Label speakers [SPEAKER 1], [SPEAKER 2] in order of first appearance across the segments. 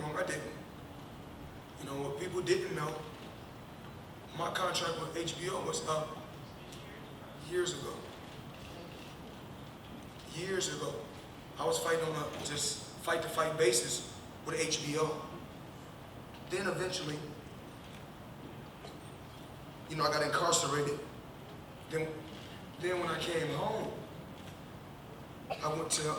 [SPEAKER 1] wrong, I didn't. You know, what people didn't know, my contract with HBO was up years ago. Years ago. I was fighting on a just fight-to-fight basis with HBO. Then eventually, you know, I got incarcerated. Then when I came home, I went to,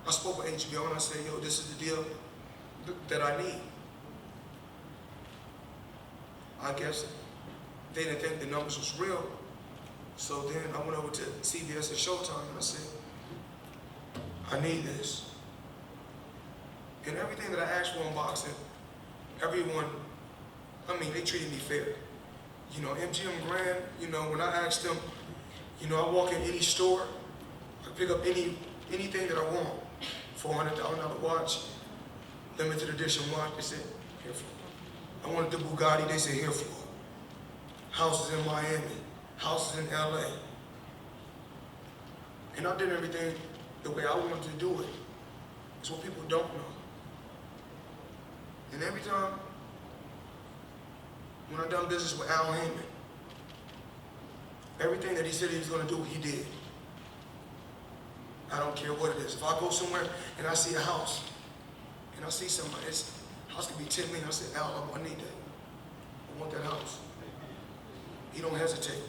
[SPEAKER 1] I spoke with HBO and I said, yo, this is the deal that I need. I guess they didn't think the numbers was real. So then I went over to CBS and Showtime and I said, I need this. And everything that I asked for in boxing, everyone, I mean, they treated me fair. You know, MGM Grand, you know, when I asked them, you know, I walk in any store, I pick up anything that I want, $400,000 watch, limited edition watch, they said, here for it. I wanted the Bugatti, they said, here for it. Houses in Miami, houses in LA. And I did everything the way I wanted to do it. It's what people don't know. And every time, when I done business with Al Heyman, everything that he said he was gonna do, he did. I don't care what it is. If I go somewhere and I see a house, and I see somebody, this house could be 10 million, I say, Al, I need that. I want that house. He don't hesitate.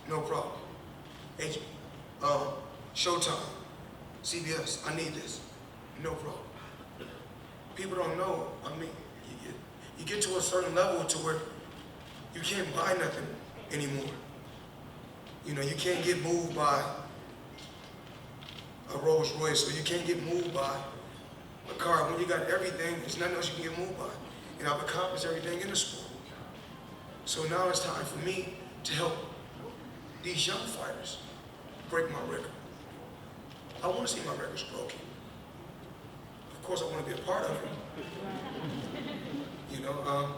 [SPEAKER 1] No problem. Showtime, CBS, I need this. No problem. People don't know, I mean, you get to a certain level to where you can't buy nothing anymore. You know, you can't get moved by a Rolls Royce, or you can't get moved by a car. When you got everything, there's nothing else you can get moved by. And I've accomplished everything in the sport. So now it's time for me to help these young fighters break my record. I want to see my records broken. Of course, I want to be a part of it. You know,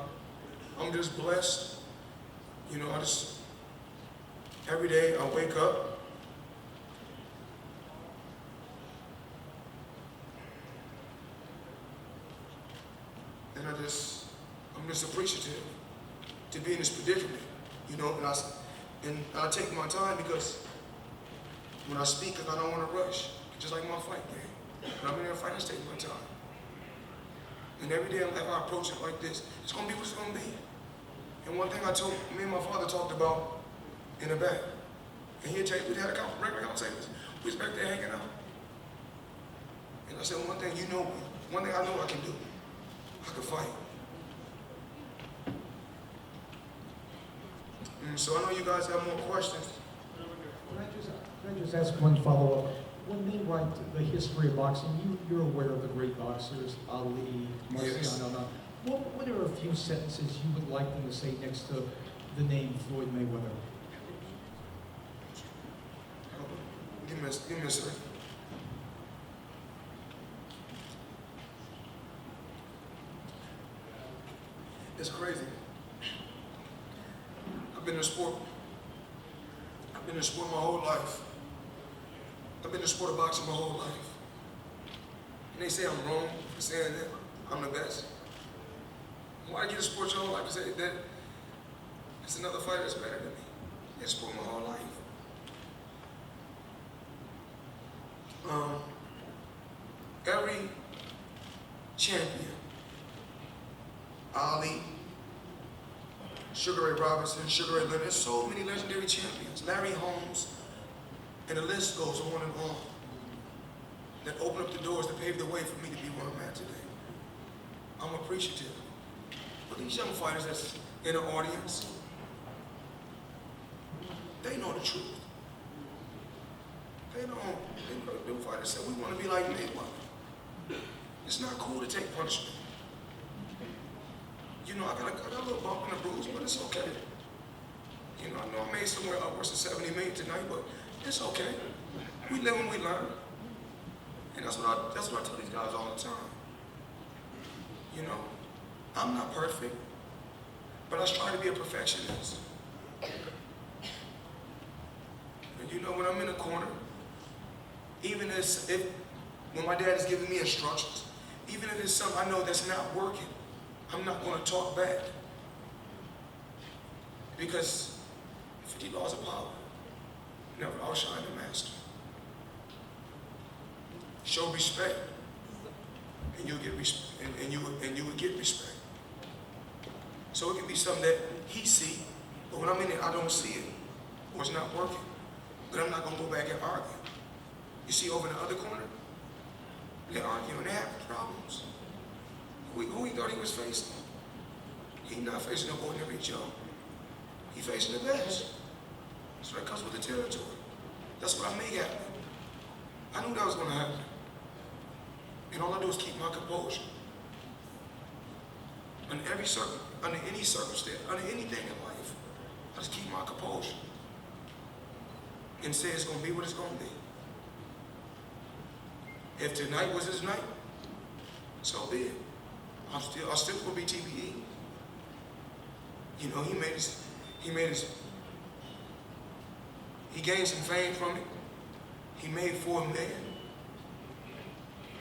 [SPEAKER 1] I'm just blessed. You know, every day I wake up, and I'm just appreciative to be in this predicament. You know, and I take my time because when I speak, I don't want to rush, just like my fight game. When I'm in a fight, I just take my time. And every day, if I approach it like this, it's going to be what it's going to be. And one thing me and my father talked about in the back, and he'd tell you, we had a regular conversation. We was back there hanging out. And I said, one thing you know, one thing I know I can do, I can fight. So I know you guys have more questions.
[SPEAKER 2] Can I just ask one follow-up? When they write the history of boxing, you're aware of the great boxers, Ali, Marciano.
[SPEAKER 1] Yes.
[SPEAKER 2] What are a few sentences you would like them to say next to the name Floyd Mayweather?
[SPEAKER 1] Give me a second. It's crazy. I've been in sport my whole life. I've been in the sport of boxing my whole life. And they say I'm wrong for saying that I'm the best. Why get a sport your whole life and say that it's another fighter that's better than me? I've been in sport my whole life. Every champion, Ali, Sugar Ray Robinson, Sugar Ray Leonard, there's so many legendary champions, Larry Holmes, and the list goes on and on, that opened up the doors to pave the way for me to be where I'm at today. I'm appreciative. But these young fighters that's in the audience, they know the truth. They know them fighters said, we want to be like Mayweather. It's not cool to take punishment. You know, I got a little bump in the bruise, but it's okay. You know, I know I made somewhere upwards of 70 million tonight, but it's okay. We live and we learn. And that's what I tell these guys all the time. You know, I'm not perfect, but I try to be a perfectionist. And you know, when I'm in a corner, even if When my dad is giving me instructions, even if it's something I know that's not working, I'm not going to talk back. Because 50 laws of power, never outshine the master. Show respect, and you'll get and you will get respect. So it can be something that he see, but when I'm in it, I don't see it, or it's not working. But I'm not gonna go back and argue. You see over in the other corner, they're arguing, they have problems. Who he thought he was facing? He not facing no ordinary Joe. He facing the best. So that comes with the territory. That's what I make happen. I knew that was gonna happen. And all I do is keep my composure. Under any circumstance, under anything in life, I just keep my composure. And say it's gonna be what it's gonna be. If tonight was his night, so be it. I'm still gonna be TBE. You know, he gained some fame from it. He made $4 million.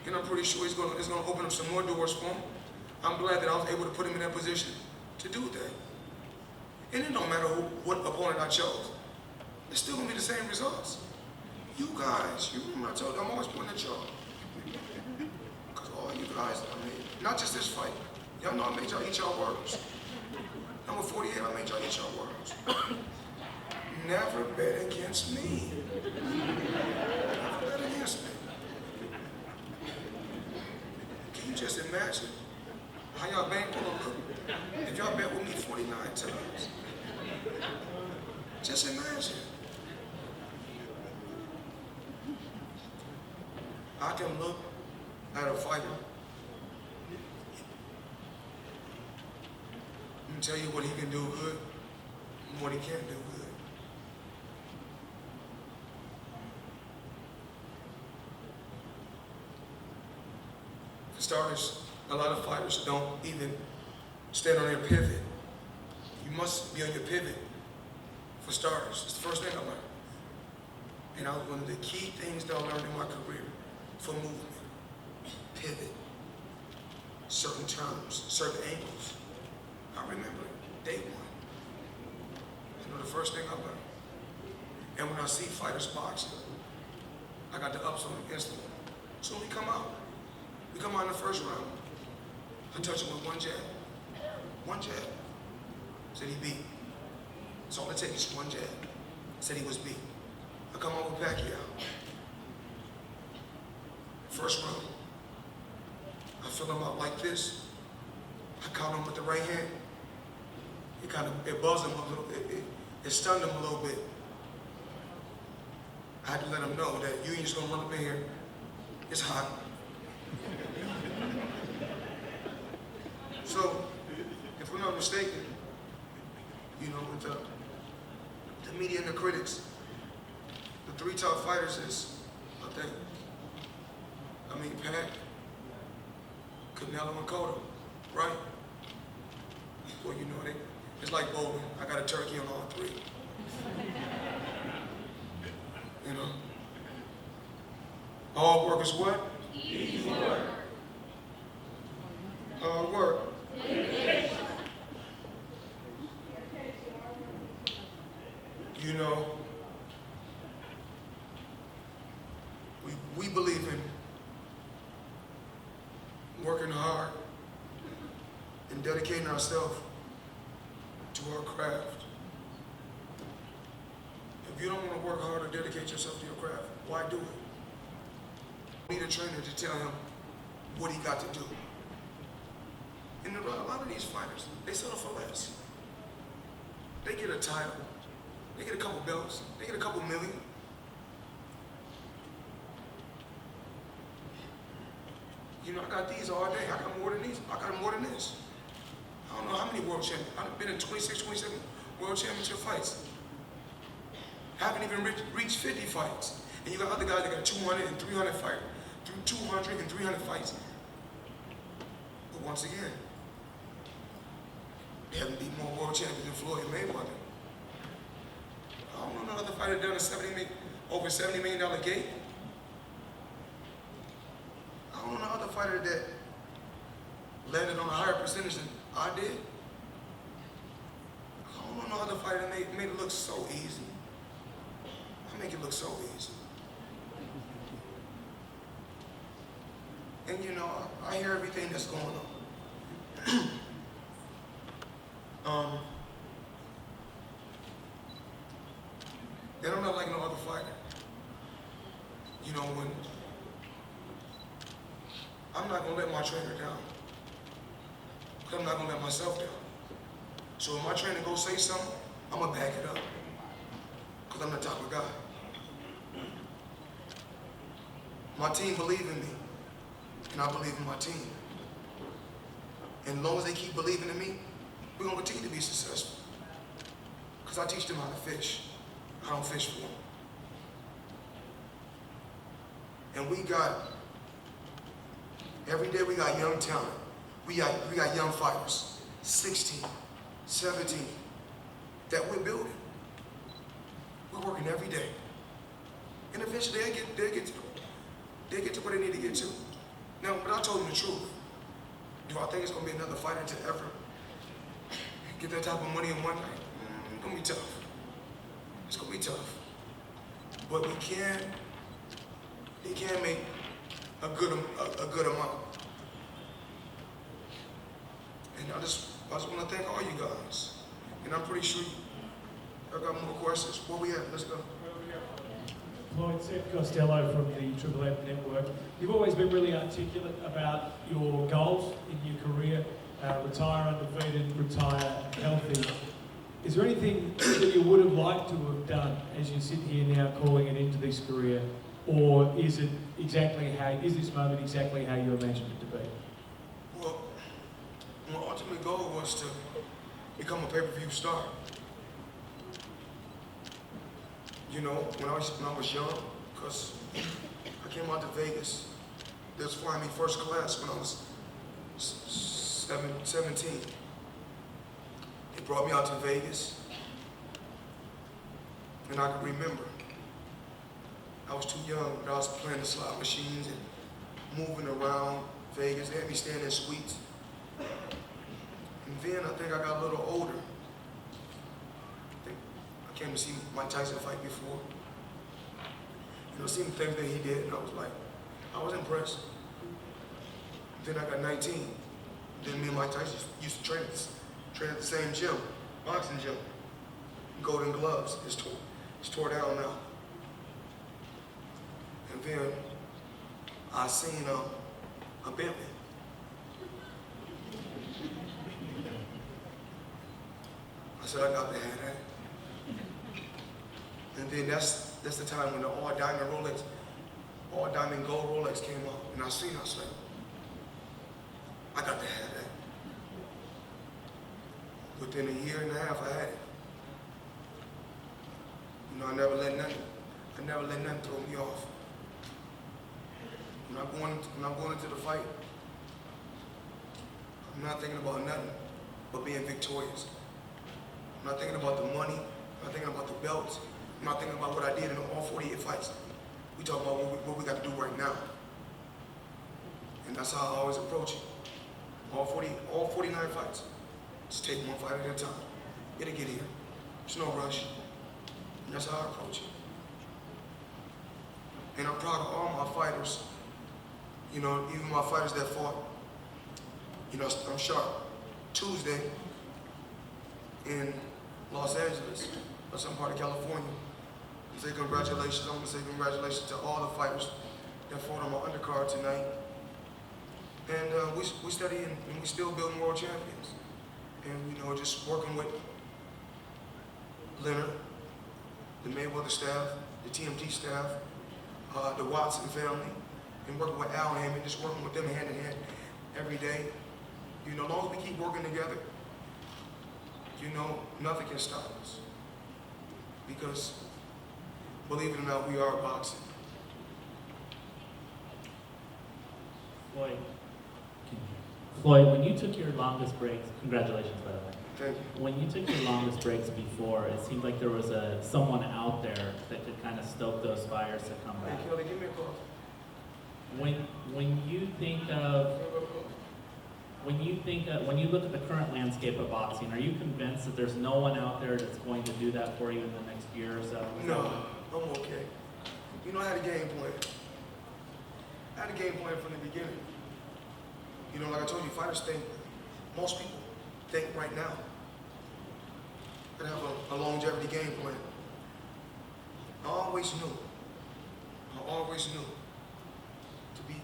[SPEAKER 1] And I'm pretty sure it's gonna open up some more doors for him. I'm glad that I was able to put him in that position to do that. And it don't matter what opponent I chose. It's still gonna be the same results. You guys, you remember I told you, I'm always pointing at y'all. Because all you guys, I mean, not just this fight. Y'all know I made y'all eat y'all words. Number 48, I made y'all eat y'all words. Never bet against me. Never bet against me. Can you just imagine how y'all bank gonna look if y'all bet with me 49 times? Just imagine. I can look at a fighter and tell you what he can do good and what he can't do good. For starters, a lot of fighters don't even stand on their pivot. You must be on your pivot for starters. It's the first thing I learned. And that was one of the key things that I learned in my career for movement. Pivot. Certain terms, certain angles. I remember it, day one. You know, the first thing I learned. And when I see fighters boxing, I got the ups on them instantly. So we come out in the first round. I touch him with one jab. One jab. Said he beat. That's all it takes, one jab. Said he was beat. I come out with Pacquiao. First round. I feel him out like this. I caught him with the right hand. It buzzed him a little bit. It stunned him a little bit. I had to let him know that you ain't just gonna run up in here. It's hot. So, if we're not mistaken, you know, with the media and the critics, the three top fighters is, Pat, Canelo, and Cotto, right? Well, you know, it's like bowling. I got a turkey on all three. You know? All work is what?
[SPEAKER 3] Easy work.
[SPEAKER 1] Hard work. You know, we believe in working hard and dedicating ourselves to our craft. If you don't want to work hard or dedicate yourself to your craft, why do it? You need a trainer to tell him what he got to do. And a lot of these fighters, they settle for less. They get a title, they get a couple belts, they get a couple million. You know, I got these all day. I got more than these. I got more than this. I don't know how many world champions. I've been in 26, 27 world championship fights. Haven't even reached 50 fights. And you got other guys that got 200 and 300 fights. 200 and 300 fights. But once again, they haven't beat more world champions than Floyd Mayweather. I don't know no other fighter down a over $70 million gate. fighter that landed on a higher percentage than I did. I don't know no other fighter that made it look so easy. I make it look so easy. And you know, I hear everything that's going on. And I'm not like no other fighter. You know, when I'm not gonna let my trainer down. Because I'm not gonna let myself down. So if my trainer go say something, I'm gonna back it up. Because I'm the type of guy. My team believe in me. And I believe in my team. And as long as they keep believing in me, we're gonna continue to be successful. Because I teach them how to fish. I don't fish for them. And we got, every day we got young talent. We got young fighters, 16, 17, that we're building. We're working every day. And eventually they'll get to where they need to get to. Now, but I told them the truth. Do I think it's gonna be another fighter to ever get that type of money in one night? It's gonna be tough. It's gonna be tough. But we can make a good amount. And I just want to thank all you guys. And I'm pretty sure I got more questions. Where we at? Let's go.
[SPEAKER 3] Floyd, Seth Costello from the Triple F Network. You've always been really articulate about your goals in your career, retire undefeated, retire healthy. Is there anything that you would have liked to have done as you sit here now calling it into this career? Or is it is this moment exactly how you imagined it to be?
[SPEAKER 1] Well, my ultimate goal was to become a pay-per-view star. You know, when I was young, because I came out to Vegas. They was flying me first class when I was 17. They brought me out to Vegas, and I can remember. I was too young, but I was playing the slot machines and moving around Vegas. They had me staying in suites. And then I think I got a little older. I came to see Mike Tyson fight before. You know, seeing the things that he did, and I was impressed. Then I got 19. Then me and Mike Tyson used to train at the same gym, boxing gym. Golden Gloves. It's tore down now. And then I seen a Bentley. I said, I got to have that. And then that's the time when the all diamond gold Rolex came out. And I seen, I said, I got to have that. Within a year and a half, I had it. You know, I never let nothing throw me off. When I'm going into the fight, I'm not thinking about nothing but being victorious. I'm not thinking about the money. I'm not thinking about the belts. I'm not thinking about what I did in all 48 fights. We talk about what we got to do right now. And that's how I always approach it. All 49 fights. Just take one fight at a time. It'll get here. There's no rush. And that's how I approach it. And I'm proud of all my fighters. You know, even my fighters that fought. You know, I'm sharp. Tuesday in Los Angeles, or some part of California. I say congratulations. I'm gonna say congratulations to all the fighters that fought on my undercard tonight. And we study and we still building world champions. And you know, just working with Leonard, the Mayweather staff, the TMT staff, the Watson family, and working with Al and him, and just working with them hand in hand every day. You know, as long as we keep working together, you know, nothing can stop us. Because, believe it or not, we are boxing.
[SPEAKER 4] Floyd, when you took your longest breaks, congratulations by the way.
[SPEAKER 1] Thank you.
[SPEAKER 4] When you took your longest breaks before, it seemed like there was someone out there that could kind of stoke those fires to come back.
[SPEAKER 1] Hey, Kelly, give me a call.
[SPEAKER 4] when you look at the current landscape of boxing, are you convinced that there's no one out there that's going to do that for you in the next year or so?
[SPEAKER 1] No, I'm okay. You know, I had a game plan. I had a game plan from the beginning. You know, like I told you, fighters think, most people think right now. And have a longevity game plan. I always knew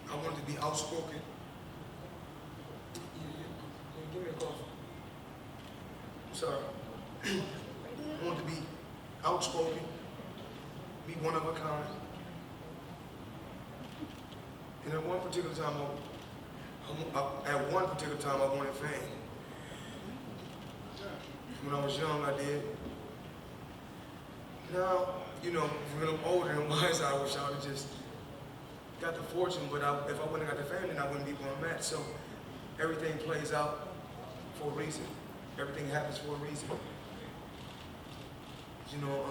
[SPEAKER 1] I wanted to be outspoken. Give me a coffee. I'm sorry. I wanted to be outspoken, be one of a kind. And at one particular time, I wanted fame. When I was young, I did. Now, you know, when I'm older and wiser, I wish I would have just got the fortune, but if I wouldn't have got the fame, then I wouldn't be where I'm at. So everything plays out for a reason. Everything happens for a reason. You know,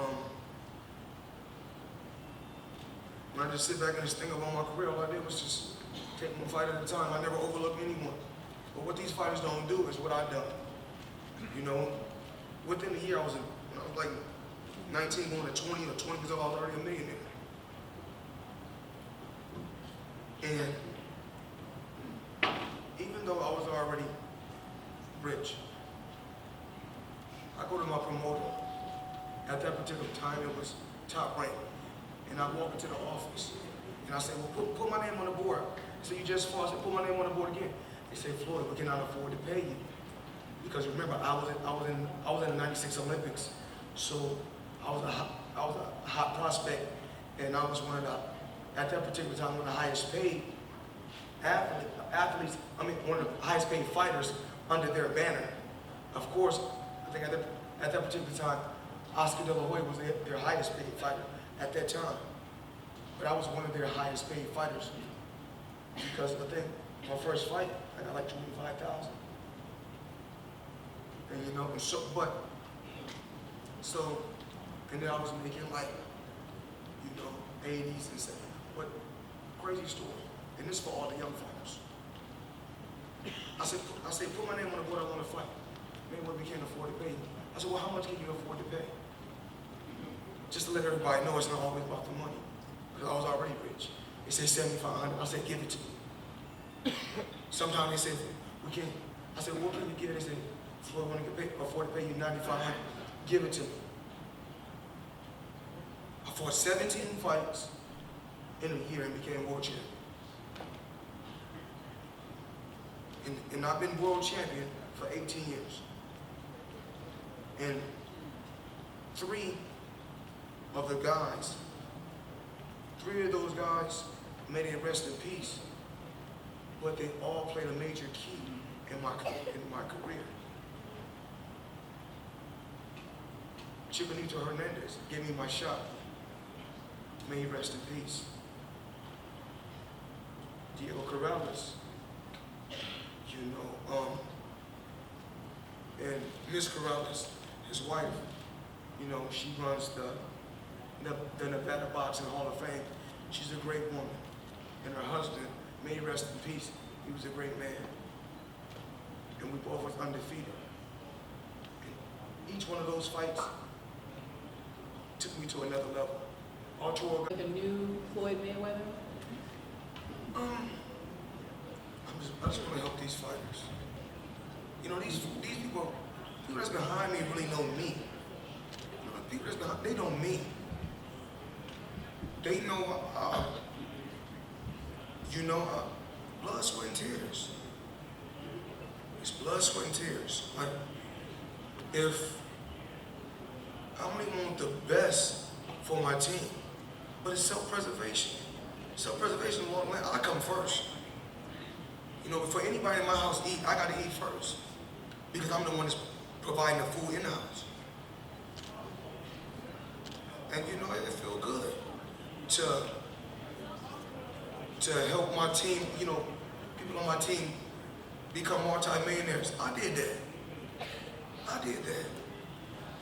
[SPEAKER 1] when I just sit back and just think about my career, all I did was just take one fight at a time. I never overlooked anyone. But what these fighters don't do is what I've done. You know, within a year, when I was like 19 going to 20 or 20 because I was already a millionaire. And even though I was already rich, I go to my promoter. At that particular time, it was Top Rank. And I walk into the office, and I say, well, put my name on the board. So you just fought. I said, put my name on the board again. They say, Florida, we cannot afford to pay you. Because remember, I was in the '96 Olympics, so I was a hot prospect, and I was one of the highest paid athletes. One of the highest paid fighters under their banner. Of course, I think at that particular time, Oscar De La Hoya was their highest paid fighter at that time. But I was one of their highest paid fighters because I think my first fight, I got like $25,000. And you know, and then I was making like, you know, 80s and 70s. But crazy story, and this for all the young fighters. I said, put my name on the board, I want to fight. Maybe we can't afford to pay you. I said, well, how much can you afford to pay? Just to let everybody know it's not always about the money, because I was already rich. They said $7,500. I said, give it to me. Sometimes they said, we can't. I said, what can you give? They said, Floyd, when I can afford to pay you $9,500, give it to me. I fought 17 fights in a year and became world champion. And I've been world champion for 18 years. And 3 of those guys may they rest in peace, but they all played a major key in my career. Chiquinito Hernandez gave me my shot. May he rest in peace. Diego Corrales, you know, and Miss Corrales, his wife, you know, she runs the Nevada Boxing Hall of Fame. She's a great woman. And her husband, may he rest in peace, he was a great man. And we both was undefeated. And each one of those fights took me to another level.
[SPEAKER 5] Like a new Floyd Mayweather?
[SPEAKER 1] I just want to help these fighters. You know, these people that's behind me really know me. You know, people that's behind, they know me. They know, blood, sweat, and tears. It's blood, sweat, and tears. Like, if I only want the best for my team, but it's self-preservation. Self-preservation, I come first. You know, before anybody in my house eat, I gotta eat first. Because I'm the one that's providing the food in the house. And you know, it feels good to help my team, you know, people on my team become multi-millionaires. I did that.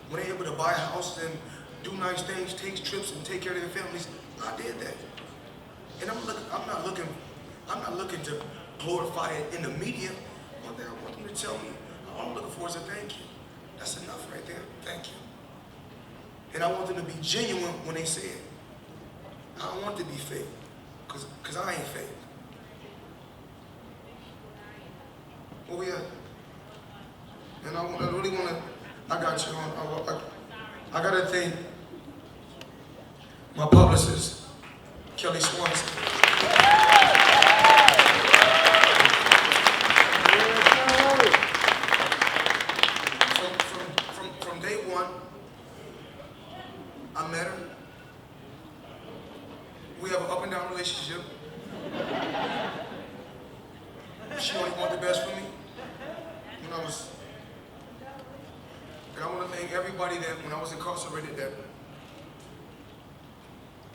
[SPEAKER 1] When they're able to buy houses and do nice things, take trips and take care of their families, I did that. And I'm not looking I'm not looking to glorify it in the media. One thing I want them to tell me, all I'm looking for is a thank you. That's enough right there. Thank you. And I want them to be genuine when they say it. I don't want it to be fake, because I ain't fake. Where we at? And I really want to, I got you on, I got to thank my publicist, Kelly Swanson. From day one, I met her. We have an up and down relationship. She only wanted the best for me when I was. And I want to thank everybody that when I was incarcerated that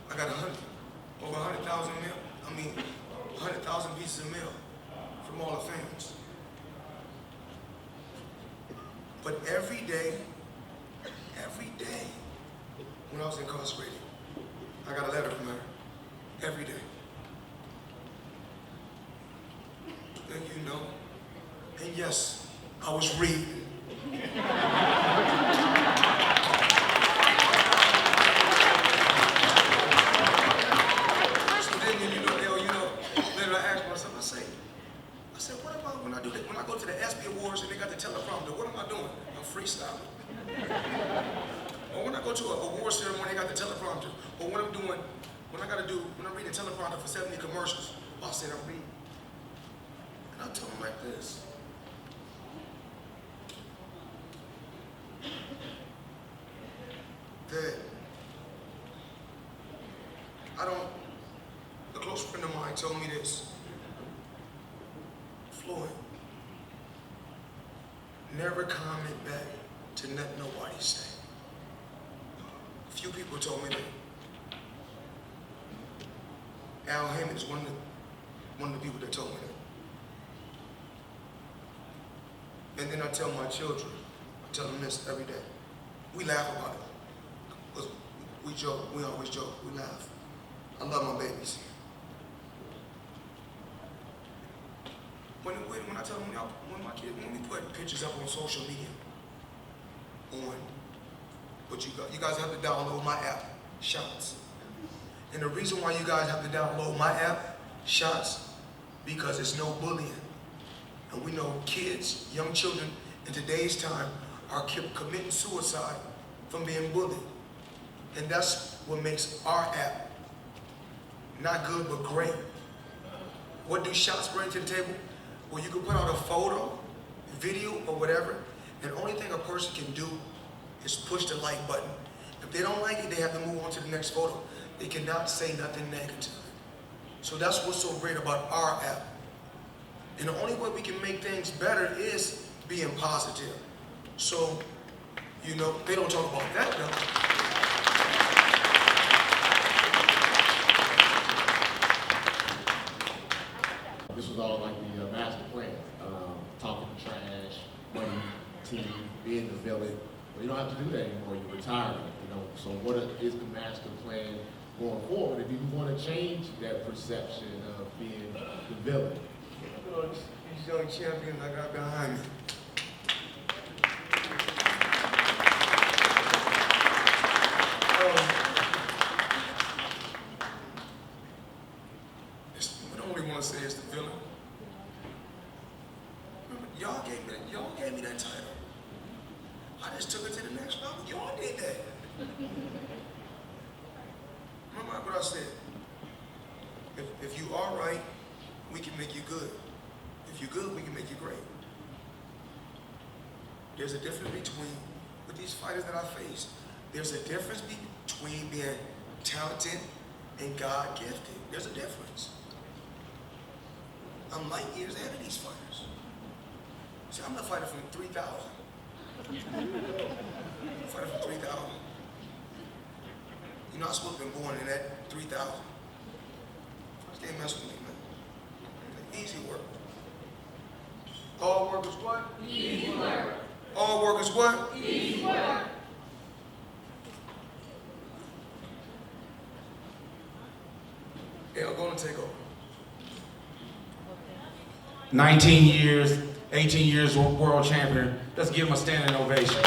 [SPEAKER 1] I got over 100,000 mail. 100,000 pieces of mail from all the fans. But every day when I was incarcerated, I got a letter from her. Every day. And you know, and yes, I was reading. So then, later I asked myself, I said, what about when I do that? When I go to the ESPY Awards and they got the teleprompter, what am I doing? I'm freestyling. Or when I go to an award ceremony, they got the teleprompter. Or when I'm reading teleprompter for 70 commercials, I said I'm reading. And I tell them like this. That a close friend of mine told me this. Floyd, never comment back to nothing nobody say. A few people told me that. Al Hammond is one of the people that told me that. And then I tell my children, I tell them this every day. We laugh about it. Because we joke, we always joke, we laugh. I love my babies. When I tell them, when we put pictures up on social media, but you guys have to download my app, Shots. And the reason why you guys have to download my app, Shots, because it's no bullying. And we know kids, young children in today's time are committing suicide from being bullied. And that's what makes our app not good but great. What do Shots bring to the table? Well, you can put out a photo, video, or whatever, and the only thing a person can do is push the like button. If they don't like it, they have to move on to the next photo. They cannot say nothing negative. So that's what's so great about our app. And the only way we can make things better is being positive. So, they don't talk about that though.
[SPEAKER 6] This was all like the master plan, talking trash, money, team, being the villain. Well, you don't have to do that anymore. You're retiring, So what is the master plan going forward? If you want to change that perception of being the villain.
[SPEAKER 1] These young champions I got behind me. We don't really want to say it's the villain. Remember, y'all gave me that title. I just took it to the next level. Y'all did that. Remember what I said? If you are right, we can make you good. If you're good, we can make you great. There's a difference between, with these fighters that I face, there's a difference between being talented and God-gifted. There's a difference. I'm light years ahead of these fighters. See, I'm the fighter from 3,000. Fighter from 3,000. I'm supposed to have been born in that 3,000. Can't mess with me, man. Easy work. All work is what? Easy work. All work is what? Easy work. Yeah, I'm going to take over.
[SPEAKER 7] 19 years, 18 years world champion. Let's give him a standing ovation.